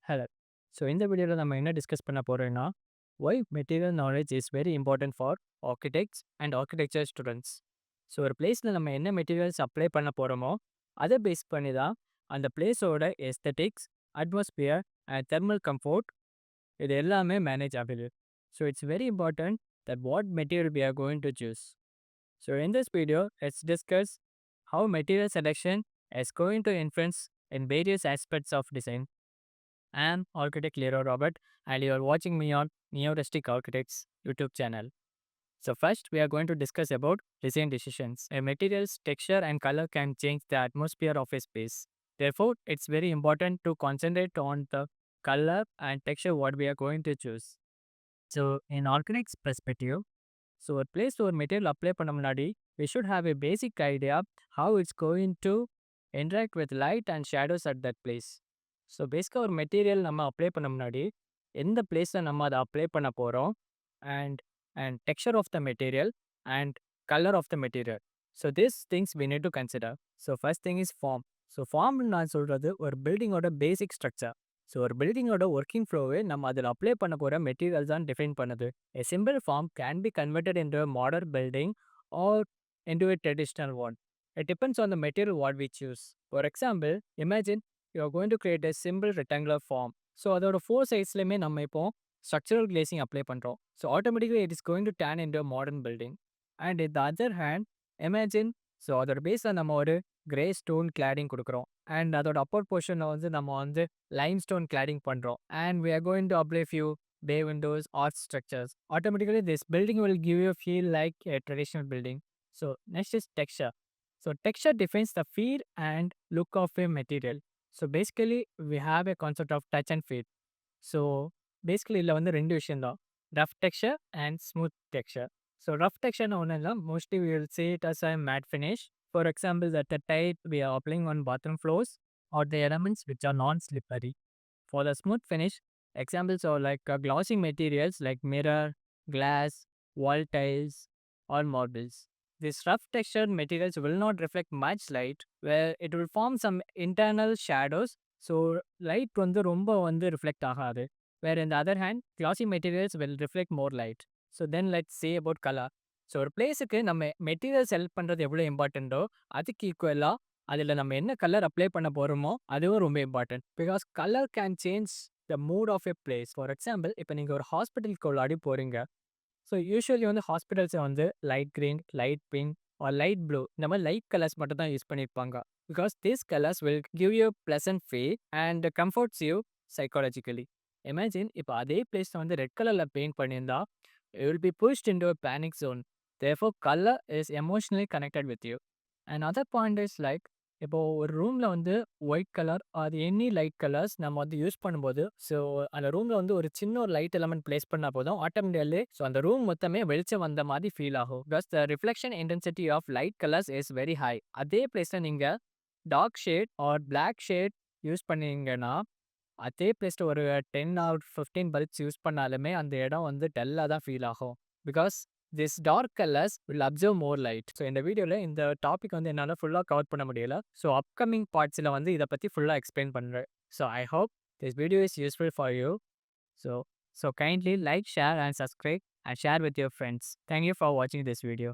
Hello. So இந்த வீடியோவில் நம்ம என்ன டிஸ்கஸ் பண்ண போகிறோம்னா why material knowledge is very important for architects and architecture students. So ஒரு பிளேஸில் நம்ம என்ன மெட்டீரியல்ஸ் அப்ளை பண்ண போகிறோமோ அதை பேஸ் பண்ணி தான் அந்த பிளேஸோட aesthetics, atmosphere and thermal comfort இது எல்லாமே மேனேஜ் ஆகுது. So it's very important that what material we are going to choose. So in this video, let's discuss how material selection is going to influence in various aspects of design. I am architect Lerow Robert and you are watching me on Neoristic Architects YouTube channel. So first we are going to discuss about design decisions. A material's texture and color can change the atmosphere of a space. Therefore, it's very important to concentrate on the color and texture what we are going to choose. So in architect's perspective, so a place or material apply பண்ண முன்னாடி we should have a basic idea how it's going to interact with light and shadows at that place. So பேசிக்காக ஒரு material நம்ம apply பண்ண முன்னாடி எந்த பிளேஸில் நம்ம அதை அப்ளை பண்ண போகிறோம் and and texture of the material and colour of the material. So this things we need to consider. So first thing is form. So ஃபார்ம்னு நான் சொல்கிறது ஒரு பில்டிங்கோட பேசிக் ஸ்ட்ரக்சர். ஸோ ஒரு பில்டிங்கோட ஒர்க்கிங் ஃப்ளோவே நம்ம அதில் அப்ளை பண்ண போகிற மெட்டீரியல்ஸ் தான் டிஃபைன் பண்ணுது. A simple form can be converted into a modern building or into a traditional one. It depends on the material what we choose. For example, imagine you are going to create a simple rectangular form. So அதோட 4 சைட்ஸ்லையுமே நம்ம இப்போ structural glazing apply பண்ணுறோம். So automatically it is going to turn into a modern building. And in the other hand, imagine so அதோட பேஸில் நம்ம ஒரு grey stone cladding கொடுக்குறோம் and அதோட அப்பர் போர்ஷனை வந்து நம்ம வந்து லைம் ஸ்டோன் கிளாடிங் பண்ணுறோம் and we are going to apply few bay windows arch structures. Automatically this building will give you a feel like a traditional building. So next is texture. So texture defines the feel and look of a material. So basically we have a concept of touch and feel. So basically இதில் வந்து ரெண்டு விஷயம் தான், rough texture and smooth texture. So rough டெக்ஸ்சர்னு ஒன்றும் இல்லை, mostly we will see it as a matte finish. For example, that the type we are applying on bathroom floors or the elements which are non-slippery. For the smooth finish, examples are like glossy materials like mirror, glass, wall tiles, or marbles. These rough textured materials will not reflect much light, where it will form some internal shadows. So light வந்து ரொம்ப வந்து reflect ஆகாது. Where in the other hand, glossy materials will reflect more light. So then let's say about color. So ஒரு பிளேஸுக்கு நம்ம material select பண்ணுறது எவ்வளோ இம்பார்ட்டண்ட்டோ அதுக்கு ஈக்குவலாக அதில் நம்ம என்ன கலர் அப்ளை பண்ண போகிறோமோ அதுவும் ரொம்ப important. Because colour can change the mood of a place. For example, இப்போ நீங்கள் ஒரு ஹாஸ்பிட்டலுக்கு உள்ளாடி போகிறீங்க. ஸோ யூஸ்வலி வந்து ஹாஸ்பிட்டல்ஸை வந்து light green, light pink or light blue இந்த மாதிரி லைட் கலர்ஸ் மட்டும் தான் யூஸ் பண்ணியிருப்பாங்க. Because these colours will give you pleasant feel and comforts you psychologically. Imagine இப்போ அதே பிளேஸை வந்து ரெட் கலரில் பெயிண்ட் பண்ணியிருந்தா you will be pushed into a panic zone. Therefore, color is emotionally connected with you. Another point is like, இப்போ ஒரு ரூமில் வந்து ஒயிட் கலர் அது எனி லைட் கலர்ஸ் நம்ம வந்து யூஸ் பண்ணும்போது ஸோ அந்த ரூமில் வந்து ஒரு சின்ன ஒரு லைட் எலமெண்ட் பிளேஸ் பண்ணால் போதும் ஆட்டோமேட்டிக்கலி ஸோ அந்த ரூம் மொத்தமே வெளிச்சம் வந்த மாதிரி ஃபீல் ஆகும். Because the reflection intensity of light colours is very high. அதே பிளேஸில் நீங்கள் dark shade or black shade use பண்ணீங்கன்னா அதே பிளேஸில் ஒரு 10 ஆர் 15 பல்ப்ஸ் யூஸ் பண்ணாலுமே அந்த இடம் வந்து டல்லாக தான் ஃபீல் ஆகும். Because this dark colours will absorb more light. So இந்த வீடியோவில் இந்த டாபிக் வந்து என்னால் ஃபுல்லாக கவர் பண்ண முடியல. ஸோ அப்கமிங் பார்ட்ஸில் வந்து இதை பற்றி ஃபுல்லாக எக்ஸ்பிளைன் பண்ணுறேன். So I hope this video is useful for you. So kindly like, share and subscribe and share with your friends. Thank you for watching this video.